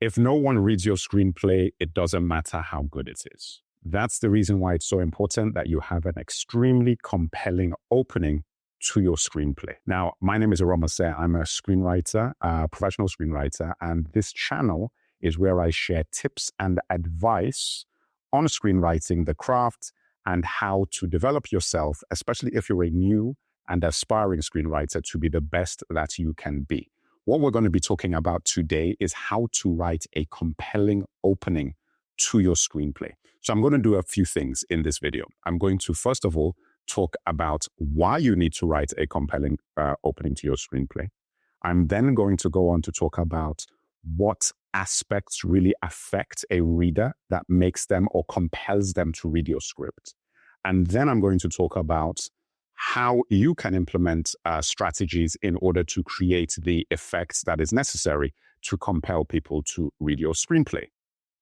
If no one reads your screenplay, it doesn't matter how good it is. That's the reason why it's so important that you have an extremely compelling opening to your screenplay. Now, my name is Aromase. I'm a screenwriter, a professional screenwriter, and this channel is where I share tips and advice on screenwriting, the craft, and how to develop yourself, especially if you're a new and aspiring screenwriter, to be the best that you can be. What we're going to be talking about today is how to write a compelling opening to your screenplay. So I'm going to do a few things in this video. I'm going to, first of all, talk about why you need to write a compelling opening to your screenplay. I'm then going to go on to talk about what aspects really affect a reader that makes them or compels them to read your script. And then I'm going to talk about how you can implement strategies in order to create the effects that is necessary to compel people to read your screenplay.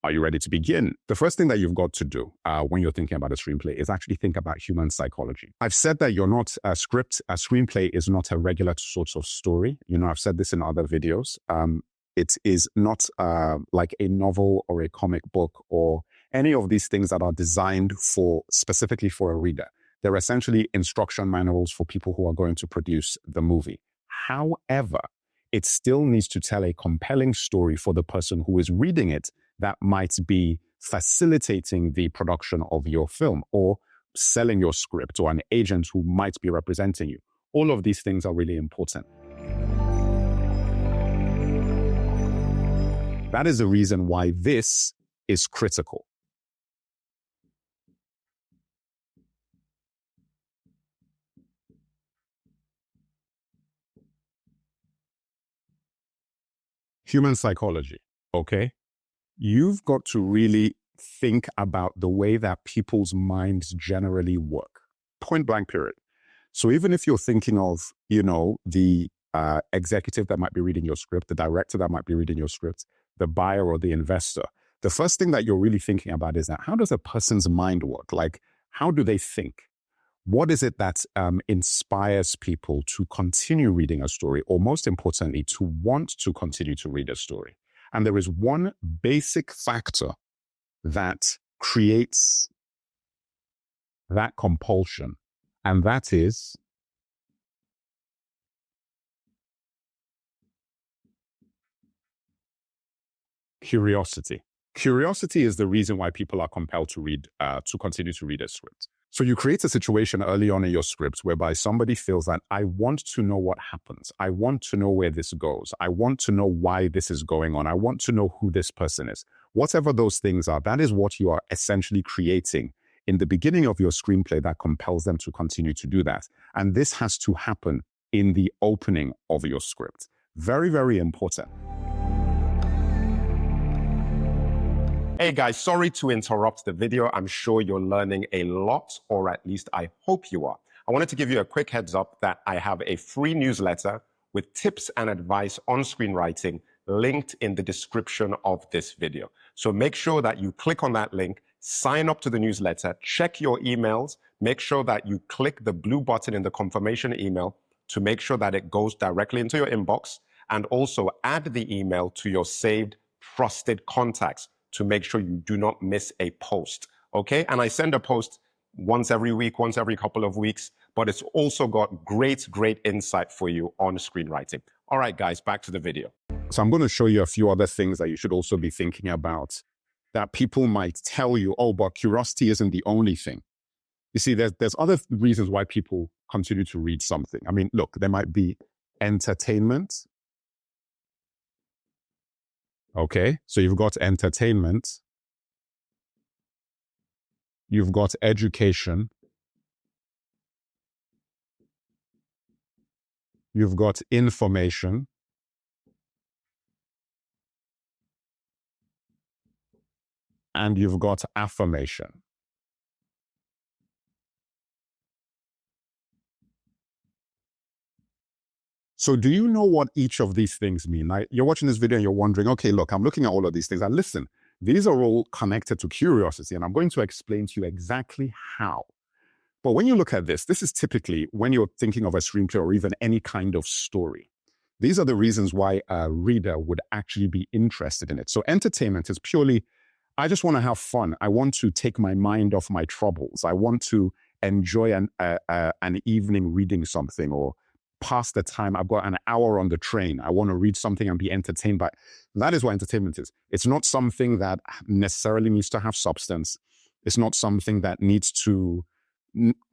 Are you ready to begin? The first thing that you've got to do when you're thinking about a screenplay is actually think about human psychology. I've said that you're not a screenplay is not a regular sort of story. You know, I've said this in other videos. It is not like a novel or a comic book or any of these things that are designed specifically for a reader. They're essentially instruction manuals for people who are going to produce the movie. However, it still needs to tell a compelling story for the person who is reading it that might be facilitating the production of your film or selling your script, or an agent who might be representing you. All of these things are really important. That is the reason why this is critical. Human psychology, okay? You've got to really think about the way that people's minds generally work. Point blank period. So even if you're thinking of, you know, the executive that might be reading your script, the director that might be reading your script, the buyer or the investor, the first thing that you're really thinking about is that how does a person's mind work? Like, how do they think? What is it that inspires people to continue reading a story, or most importantly, to want to continue to read a story? And there is one basic factor that creates that compulsion, and that is curiosity. Curiosity is the reason why people are compelled to read, to continue to read a script. So you create a situation early on in your script whereby somebody feels that I want to know what happens. I want to know where this goes. I want to know why this is going on. I want to know who this person is. Whatever those things are, that is what you are essentially creating in the beginning of your screenplay that compels them to continue to do that. And this has to happen in the opening of your script. Very, very important. Hey guys, sorry to interrupt the video. I'm sure you're learning a lot, or at least I hope you are. I wanted to give you a quick heads up that I have a free newsletter with tips and advice on screenwriting linked in the description of this video. So make sure that you click on that link, sign up to the newsletter, check your emails, make sure that you click the blue button in the confirmation email to make sure that it goes directly into your inbox, and also add the email to your saved trusted contacts to make sure you do not miss a post, okay? And I send a post once every week, once every couple of weeks, but it's also got great insight for you on screenwriting. All right, guys, back to the video. So I'm going to show you a few other things that you should also be thinking about that people might tell you, oh, but curiosity isn't the only thing. You see, there's other reasons why people continue to read something. I mean, look, there might be entertainment. Okay, so you've got entertainment, you've got education, you've got information, and you've got affirmation. So do you know what each of these things mean? Like, you're watching this video and you're wondering, okay, look, I'm looking at all of these things, and listen, these are all connected to curiosity, and I'm going to explain to you exactly how. But when you look at this, this is typically when you're thinking of a screenplay or even any kind of story. These are the reasons why a reader would actually be interested in it. So entertainment is purely, I just want to have fun. I want to take my mind off my troubles. I want to enjoy an evening reading something, or pass the time. I've got an hour on the train. I want to read something and be entertained by. That is what entertainment is. It's not something that necessarily needs to have substance. It's not something that needs to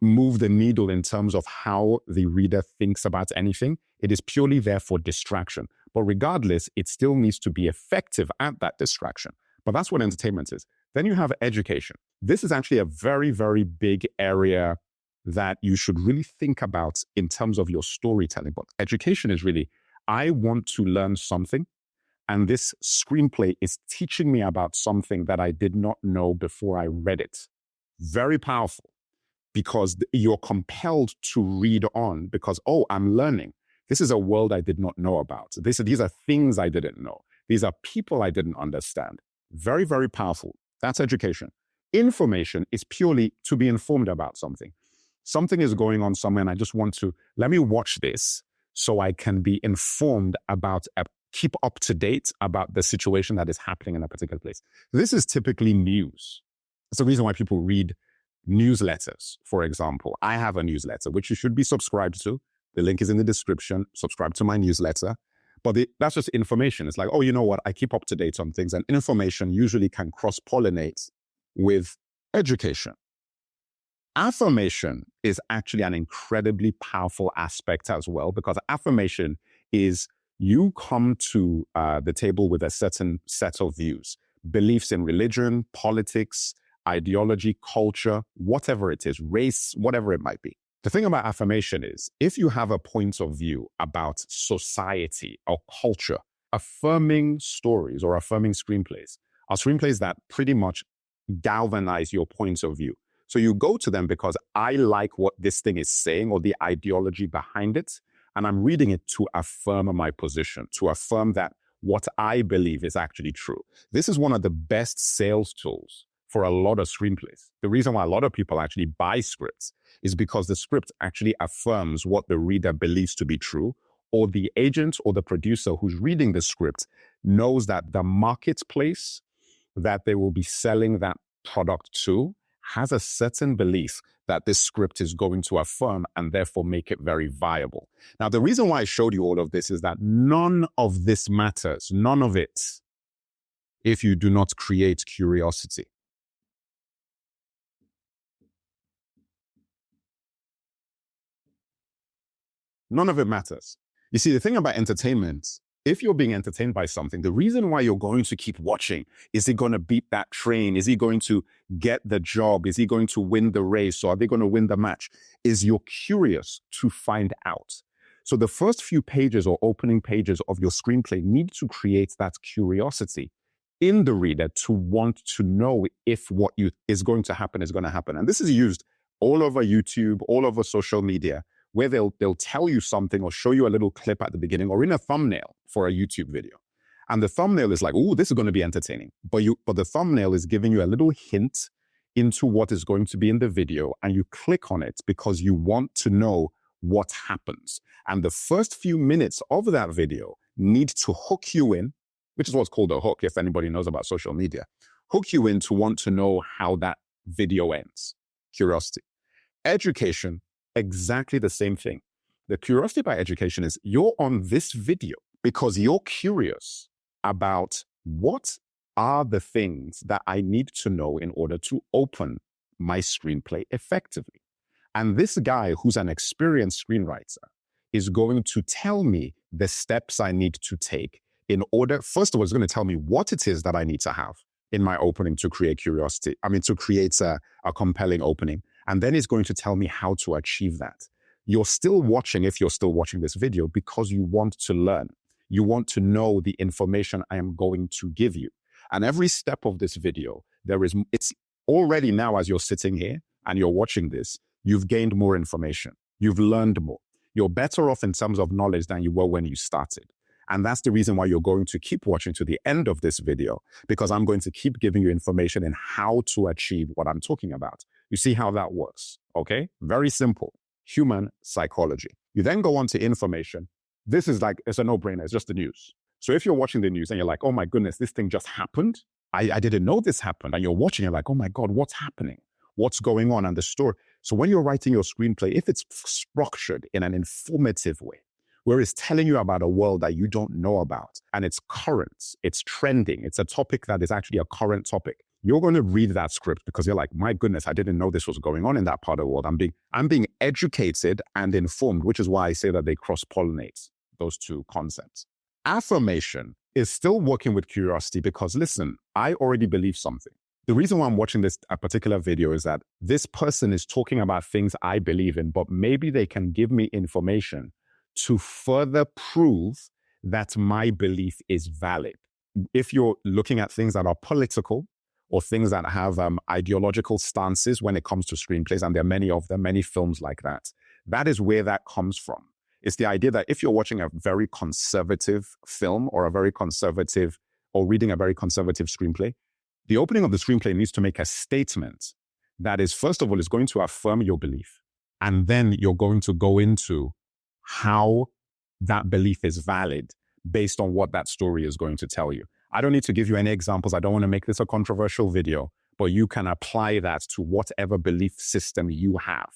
move the needle in terms of how the reader thinks about anything. It is purely there for distraction. But regardless, it still needs to be effective at that distraction. But that's what entertainment is. Then you have education. This is actually a very, very big area that you should really think about in terms of your storytelling. But education is really, I want to learn something, and this screenplay is teaching me about something that I did not know before I read it. Very powerful, because you're compelled to read on because, oh, I'm learning. This is a world I did not know about. These are things I didn't know. These are people I didn't understand. Very, very powerful. That's education. Information is purely to be informed about something. Something is going on somewhere and I just want to, let me watch this so I can be informed about, keep up to date about the situation that is happening in a particular place. This is typically news. That's the reason why people read newsletters, for example. I have a newsletter, which you should be subscribed to. The link is in the description. Subscribe to my newsletter. But that's just information. It's like, oh, you know what? I keep up to date on things. And information usually can cross-pollinate with education. Affirmation is actually an incredibly powerful aspect as well, because affirmation is you come to the table with a certain set of views, beliefs in religion, politics, ideology, culture, whatever it is, race, whatever it might be. The thing about affirmation is, if you have a point of view about society or culture, affirming stories or affirming screenplays are screenplays that pretty much galvanize your points of view. So you go to them because I like what this thing is saying or the ideology behind it, and I'm reading it to affirm my position, to affirm that what I believe is actually true. This is one of the best sales tools for a lot of screenplays. The reason why a lot of people actually buy scripts is because the script actually affirms what the reader believes to be true, or the agent or the producer who's reading the script knows that the marketplace that they will be selling that product to has a certain belief that this script is going to affirm and therefore make it very viable. Now, the reason why I showed you all of this is that none of this matters, none of it, if you do not create curiosity. None of it matters. You see, the thing about entertainment, if you're being entertained by something, the reason why you're going to keep watching, is he going to beat that train? Is he going to get the job? Is he going to win the race? Or are they going to win the match? Is you're curious to find out. So the first few pages or opening pages of your screenplay need to create that curiosity in the reader to want to know if what is going to happen is going to happen. And this is used all over YouTube, all over social media, where they'll tell you something or show you a little clip at the beginning or in a thumbnail for a YouTube video. And the thumbnail is like, oh, this is going to be entertaining. But the thumbnail is giving you a little hint into what is going to be in the video, and you click on it because you want to know what happens. And the first few minutes of that video need to hook you in, which is what's called a hook, if anybody knows about social media. Hook you in to want to know how that video ends. Curiosity. Education, exactly the same thing. The curiosity by education is you're on this video because you're curious about what are the things that I need to know in order to open my screenplay effectively. And this guy, who's an experienced screenwriter, is going to tell me the steps I need to take in order, first of all, it's going to tell me what it is that I need to have in my opening to create curiosity. To create a compelling opening. And then it's going to tell me how to achieve that. You're still watching, if you're still watching this video, because you want to learn. You want to know the information I am going to give you. And every step of this video, it's already now, as you're sitting here and you're watching this, you've gained more information. You've learned more. You're better off in terms of knowledge than you were when you started. And that's the reason why you're going to keep watching to the end of this video, because I'm going to keep giving you information in how to achieve what I'm talking about. You see how that works, okay? Very simple. Human psychology. You then go on to information. This is like, it's a no-brainer. It's just the news. So if you're watching the news and you're like, oh my goodness, this thing just happened. I didn't know this happened. And you're watching, you're like, oh my God, what's happening? What's going on? And the story. So when you're writing your screenplay, if it's structured in an informative way, where it's telling you about a world that you don't know about, and it's current, it's trending, it's a topic that is actually a current topic, you're going to read that script because you're like, my goodness, I didn't know this was going on in that part of the world. I'm being educated and informed, which is why I say that they cross-pollinate those two concepts. Affirmation is still working with curiosity because, listen, I already believe something. The reason why I'm watching this particular video is that this person is talking about things I believe in, but maybe they can give me information to further prove that my belief is valid. If you're looking at things that are political or things that have ideological stances when it comes to screenplays, and there are many of them, many films like that, that is where that comes from. It's the idea that if you're watching a very conservative film or reading a very conservative screenplay, the opening of the screenplay needs to make a statement that is, first of all, is going to affirm your belief. And then you're going to go into how that belief is valid based on what that story is going to tell you. I don't need to give you any examples. I don't want to make this a controversial video, but you can apply that to whatever belief system you have.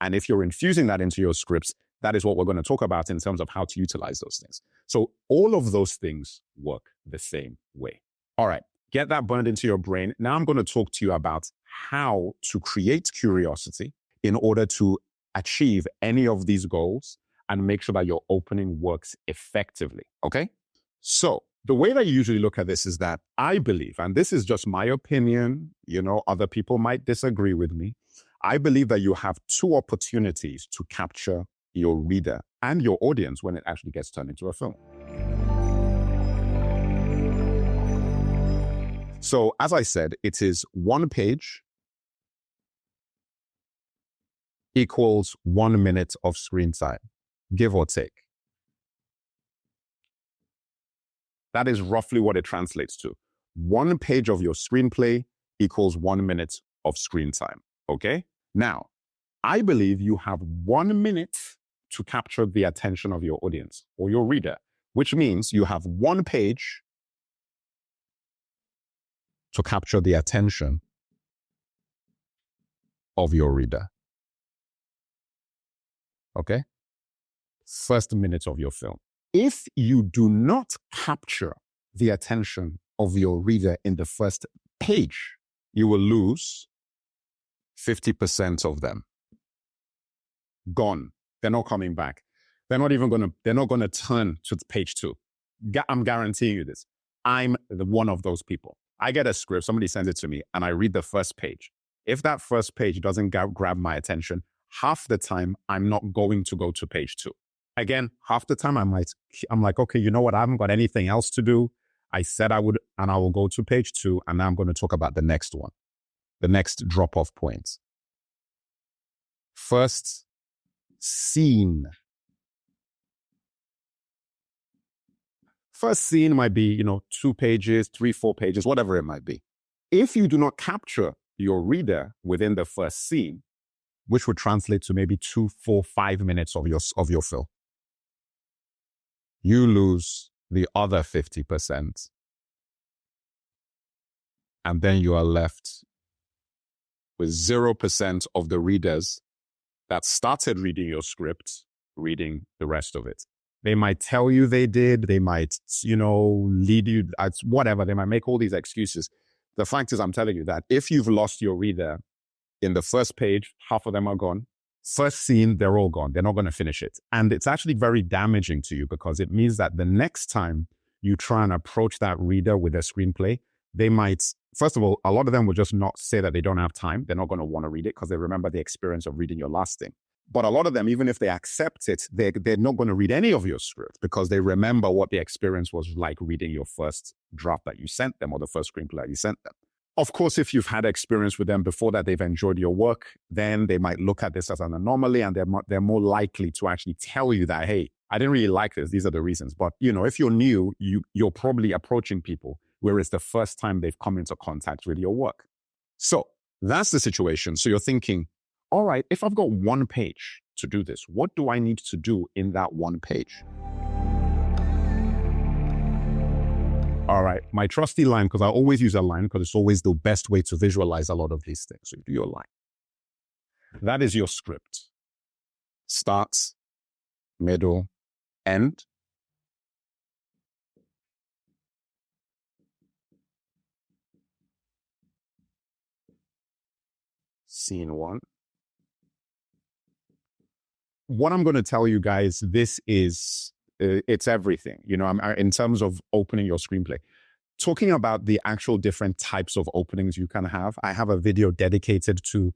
And if you're infusing that into your scripts, that is what we're going to talk about in terms of how to utilize those things. So all of those things work the same way. All right, get that burned into your brain. Now I'm going to talk to you about how to create curiosity in order to achieve any of these goals and make sure that your opening works effectively, okay? So the way that you usually look at this is that I believe, and this is just my opinion, other people might disagree with me. I believe that you have two opportunities to capture your reader and your audience when it actually gets turned into a film. So as I said, it is 1 page equals 1 minute of screen time, give or take. That is roughly what it translates to. 1 page of your screenplay equals 1 minute of screen time, okay? Now, I believe you have 1 minute to capture the attention of your audience or your reader, which means you have 1 page to capture the attention of your reader. Okay? First minute of your film. If you do not capture the attention of your reader in the first page, you will lose 50% of them. Gone. They're not coming back. They're not going to turn to page 2. I'm guaranteeing you this. I'm one of those people. I get a script, somebody sends it to me, and I read the first page. If that first page doesn't grab my attention, half the time, I'm not going to go to page 2. Again, half the time, I'm like, okay, you know what? I haven't got anything else to do. I said I would, and I will go to page 2, and now I'm going to talk about the next one, the next drop-off point. First scene. First scene might be, 2 pages, 3, 4 pages, whatever it might be. If you do not capture your reader within the first scene, which would translate to maybe 2, 4, 5 minutes of your film, you lose the other 50%. And then you are left with 0% of the readers that started reading your script, reading the rest of it. They might tell you they did. They might, lead you, whatever. They might make all these excuses. The fact is, I'm telling you that if you've lost your reader in the first page, half of them are gone. First scene, they're all gone. They're not going to finish it. And it's actually very damaging to you because it means that the next time you try and approach that reader with a screenplay, they might, first of all, a lot of them will just not say that they don't have time. They're not going to want to read it because they remember the experience of reading your last thing. But a lot of them, even if they accept it, they're not going to read any of your script because they remember what the experience was like reading your first draft that you sent them or the first screenplay that you sent them. Of course, if you've had experience with them before that they've enjoyed your work, then they might look at this as an anomaly and they're more likely to actually tell you that, hey, I didn't really like this. These are the reasons. But, if you're new, you're probably approaching people where it's the first time they've come into contact with your work. So that's the situation. So you're thinking, all right, if I've got 1 page to do this, what do I need to do in that 1 page? All right, my trusty line, because I always use a line because it's always the best way to visualize a lot of these things. So you do your line. That is your script. Start, middle, end. Scene one. What I'm going to tell you guys, this is, it's everything. You know, in terms of opening your screenplay. Talking about the actual different types of openings you can have, I have a video dedicated to,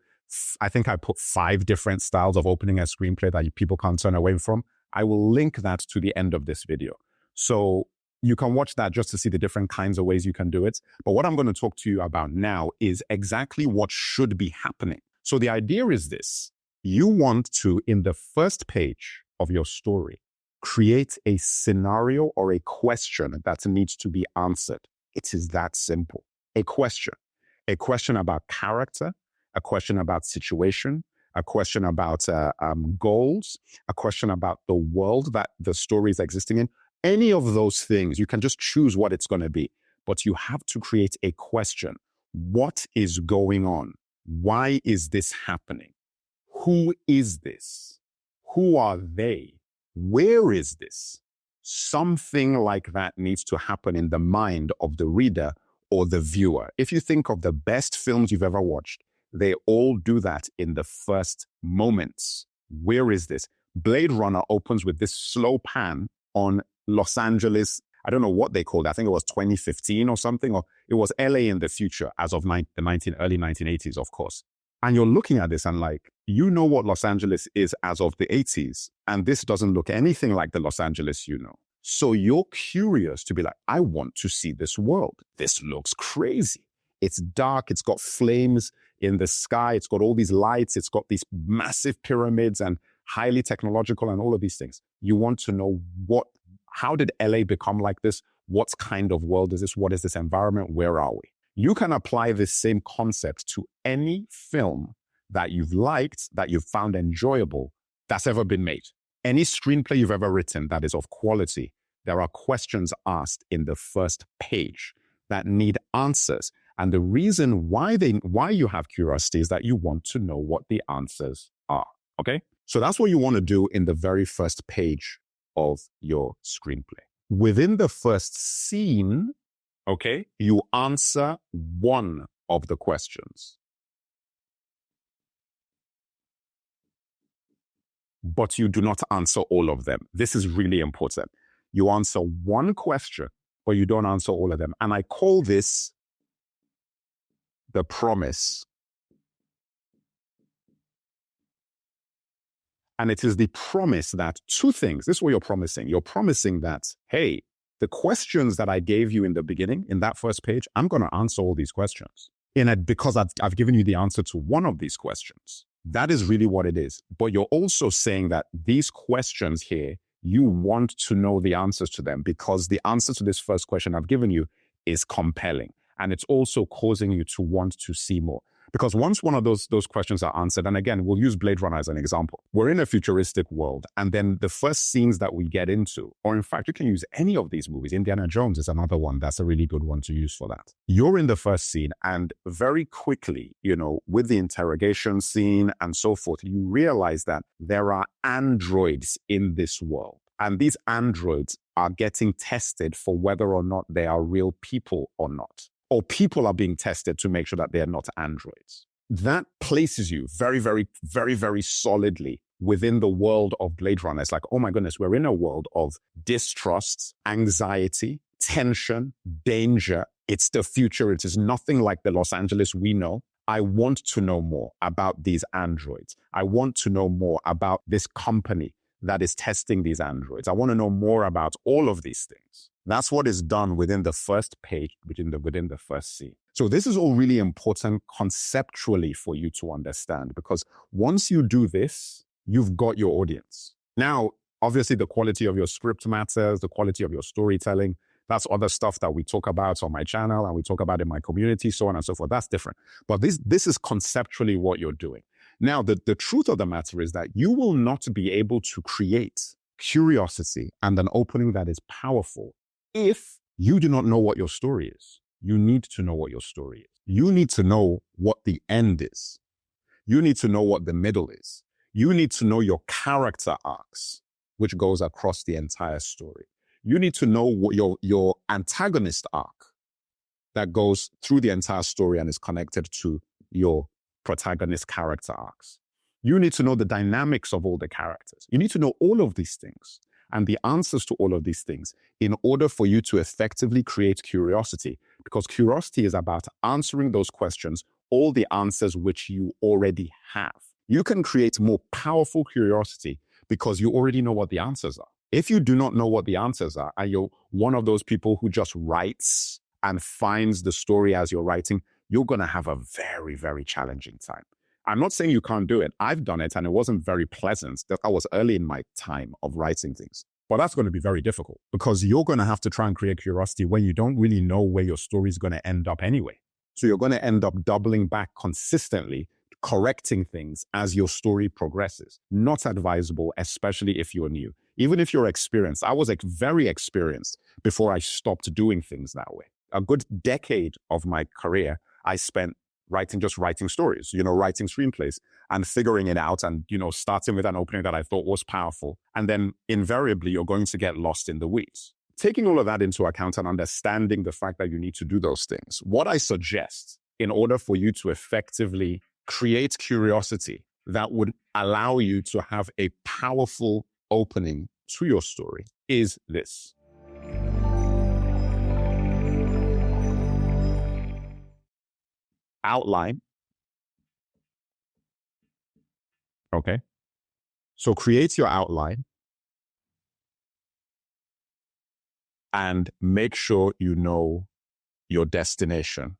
I think I put 5 different styles of opening a screenplay that people can't turn away from. I will link that to the end of this video. So you can watch that just to see the different kinds of ways you can do it. But what I'm going to talk to you about now is exactly what should be happening. So the idea is this. You want to, in the first page of your story, create a scenario or a question that needs to be answered. It is that simple. A question about character, a question about situation, a question about goals, a question about the world that the story is existing in. Any of those things, you can just choose what it's going to be, but you have to create a question. What is going on? Why is this happening? Who is this? Who are they? Where is this? Something like that needs to happen in the mind of the reader or the viewer. If you think of the best films you've ever watched, they all do that in the first moments. Where is this? Blade Runner opens with this slow pan on Los Angeles. I don't know what they called it. I think it was 2015 or something, or it was LA in the future as of the early 1980s, of course. And you're looking at this and like, you know what Los Angeles is as of the 80s. And this doesn't look anything like the Los Angeles you know. So you're curious to be like, I want to see this world. This looks crazy. It's dark. It's got flames in the sky. It's got all these lights. It's got these massive pyramids and highly technological and all of these things. You want to know how did LA become like this? What kind of world is this? What is this environment? Where are we? You can apply this same concept to any film that you've liked, that you've found enjoyable, that's ever been made. Any screenplay you've ever written that is of quality, there are questions asked in the first page that need answers. And the reason why you have curiosity is that you want to know what the answers are, okay? So that's what you want to do in the very first page of your screenplay. Within the first scene, okay, you answer one of the questions. But you do not answer all of them. This is really important. You answer one question, but you don't answer all of them. And I call this the promise. And it is the promise that 2 things, this is what you're promising. You're promising that, hey, the questions that I gave you in the beginning, in that first page, I'm going to answer all these questions. Because I've given you the answer to one of these questions. That is really what it is. But you're also saying that these questions here, you want to know the answers to them because the answer to this first question I've given you is compelling. And it's also causing you to want to see more. Because once one of those questions are answered, and again, we'll use Blade Runner as an example. We're in a futuristic world, and then the first scenes that we get into, or in fact, you can use any of these movies. Indiana Jones is another one. That's a really good one to use for that. You're in the first scene, and very quickly, with the interrogation scene and so forth, you realize that there are androids in this world. And these androids are getting tested for whether or not they are real people or not. Or people are being tested to make sure that they are not androids. That places you very, very, very, very solidly within the world of Blade Runner. It's like, oh my goodness, we're in a world of distrust, anxiety, tension, danger. It's the future. It is nothing like the Los Angeles we know. I want to know more about these androids. I want to know more about this company that is testing these androids. I want to know more about all of these things. That's what is done within the first page, within the first scene. So this is all really important conceptually for you to understand, because once you do this, you've got your audience. Now, obviously, the quality of your script matters, the quality of your storytelling. That's other stuff that we talk about on my channel and we talk about in my community, so on and so forth. That's different. But this is conceptually what you're doing. Now, the truth of the matter is that you will not be able to create curiosity and an opening that is powerful if You do not know what your story is. You need to know what your story is. You need to know what the end is. You need to know what the middle is. You need to know your character arcs, which goes across the entire story. You need to know what your antagonist arc that goes through the entire story and is connected to your protagonist character arcs. You need to know the dynamics of all the characters. You need to know all of these things and the answers to all of these things in order for you to effectively create curiosity, because curiosity is about answering those questions, all the answers which you already have. You can create more powerful curiosity because you already know what the answers are. If you do not know what the answers are, and you're one of those people who just writes and finds the story as you're writing, you're going to have a very, very challenging time. I'm not saying you can't do it. I've done it and it wasn't very pleasant. I was early in my time of writing things. But that's going to be very difficult because you're going to have to try and create curiosity when you don't really know where your story is going to end up anyway. So you're going to end up doubling back consistently, correcting things as your story progresses. Not advisable, especially if you're new. Even if you're experienced. I was very experienced before I stopped doing things that way. A good decade of my career, I spent writing stories, writing screenplays and figuring it out and, starting with an opening that I thought was powerful. And then invariably, you're going to get lost in the weeds. Taking all of that into account and understanding the fact that you need to do those things, what I suggest in order for you to effectively create curiosity that would allow you to have a powerful opening to your story is this. Outline. Okay. So create your outline and make sure you know your destination.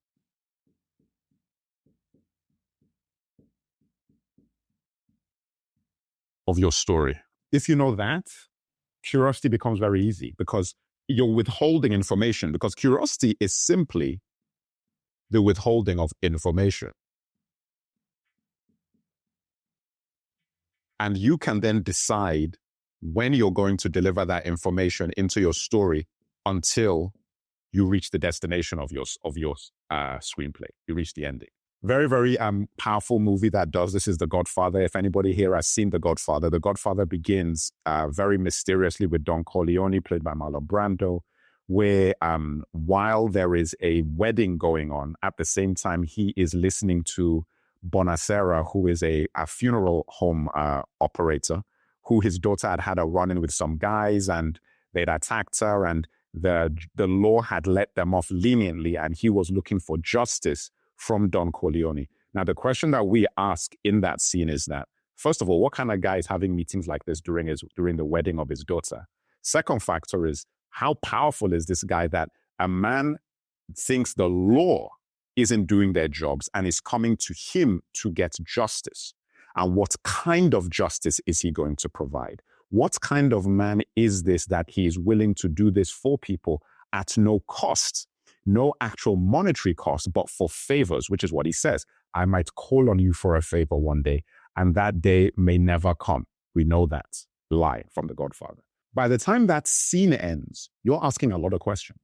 Of your story. If you know that, curiosity becomes very easy because you're withholding information, because curiosity is simply the withholding of information. And you can then decide when you're going to deliver that information into your story until you reach the destination of your screenplay. You reach the ending. Very, very powerful movie that does this is The Godfather. If anybody here has seen The Godfather begins very mysteriously with Don Corleone, played by Marlon Brando, where while there is a wedding going on, at the same time, he is listening to Bonacera, who is a funeral home operator, who his daughter had a run-in with some guys and they'd attacked her and the law had let them off leniently and he was looking for justice from Don Corleone. Now, the question that we ask in that scene is that, first of all, what kind of guy is having meetings like this during the wedding of his daughter? Second factor is, how powerful is this guy that a man thinks the law isn't doing their jobs and is coming to him to get justice? And what kind of justice is he going to provide? What kind of man is this that he is willing to do this for people at no cost? No actual monetary cost, but for favors, which is what he says. I might call on you for a favor one day, and that day may never come. We know that line from The Godfather. By the time that scene ends, you're asking a lot of questions.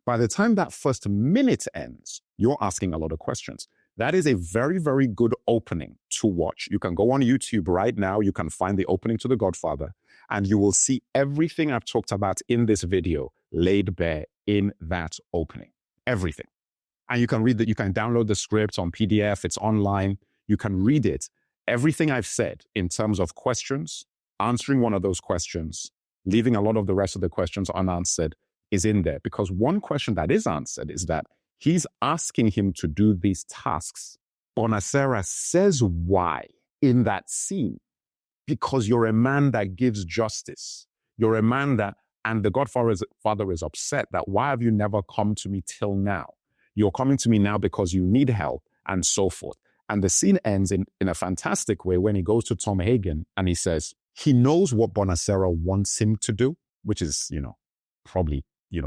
By the time that first minute ends, you're asking a lot of questions. That is a very, very good opening to watch. You can go on YouTube right now. You can find the opening to The Godfather, and you will see everything I've talked about in this video laid bare in that opening. Everything. And you can read that. You can download the script on PDF. It's online. You can read it. Everything I've said in terms of questions, answering one of those questions, leaving a lot of the rest of the questions unanswered is in there. Because one question that is answered is that he's asking him to do these tasks. Bonacera says why in that scene. Because you're a man that gives justice. You're a man that, and the Godfather is upset that why have you never come to me till now? You're coming to me now because you need help and so forth. And the scene ends in a fantastic way when he goes to Tom Hagen and he says, he knows what Bonacera wants him to do, which is, probably,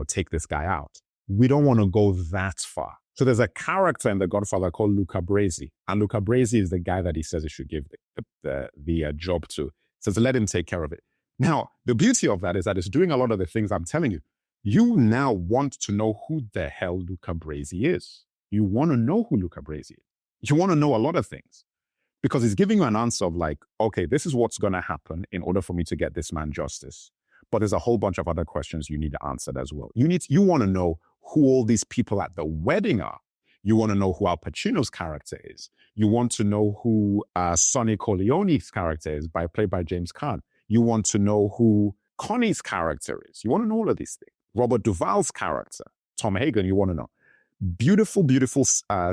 take this guy out. We don't want to go that far. So there's a character in The Godfather called Luca Brasi. And Luca Brasi is the guy that he says he should give the job to. He says, let him take care of it. Now, the beauty of that is that it's doing a lot of the things I'm telling you. You now want to know who the hell Luca Brasi is. You want to know who Luca Brasi is. You want to know a lot of things because it's giving you an answer of like, okay, this is what's going to happen in order for me to get this man justice. But there's a whole bunch of other questions you need answered as well. You want to know who all these people at the wedding are. You want to know who Al Pacino's character is. You want to know who Sonny Corleone's character is, played by James Caan. You want to know who Connie's character is. You want to know all of these things. Robert Duvall's character, Tom Hagen, you want to know. Beautiful, beautiful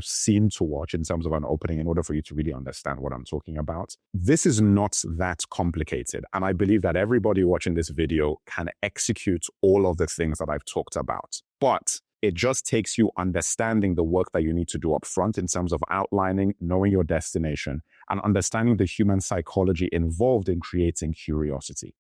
scene to watch in terms of an opening in order for you to really understand what I'm talking about. This is not that complicated. And I believe that everybody watching this video can execute all of the things that I've talked about. But it just takes you understanding the work that you need to do up front in terms of outlining, knowing your destination, and understanding the human psychology involved in creating curiosity.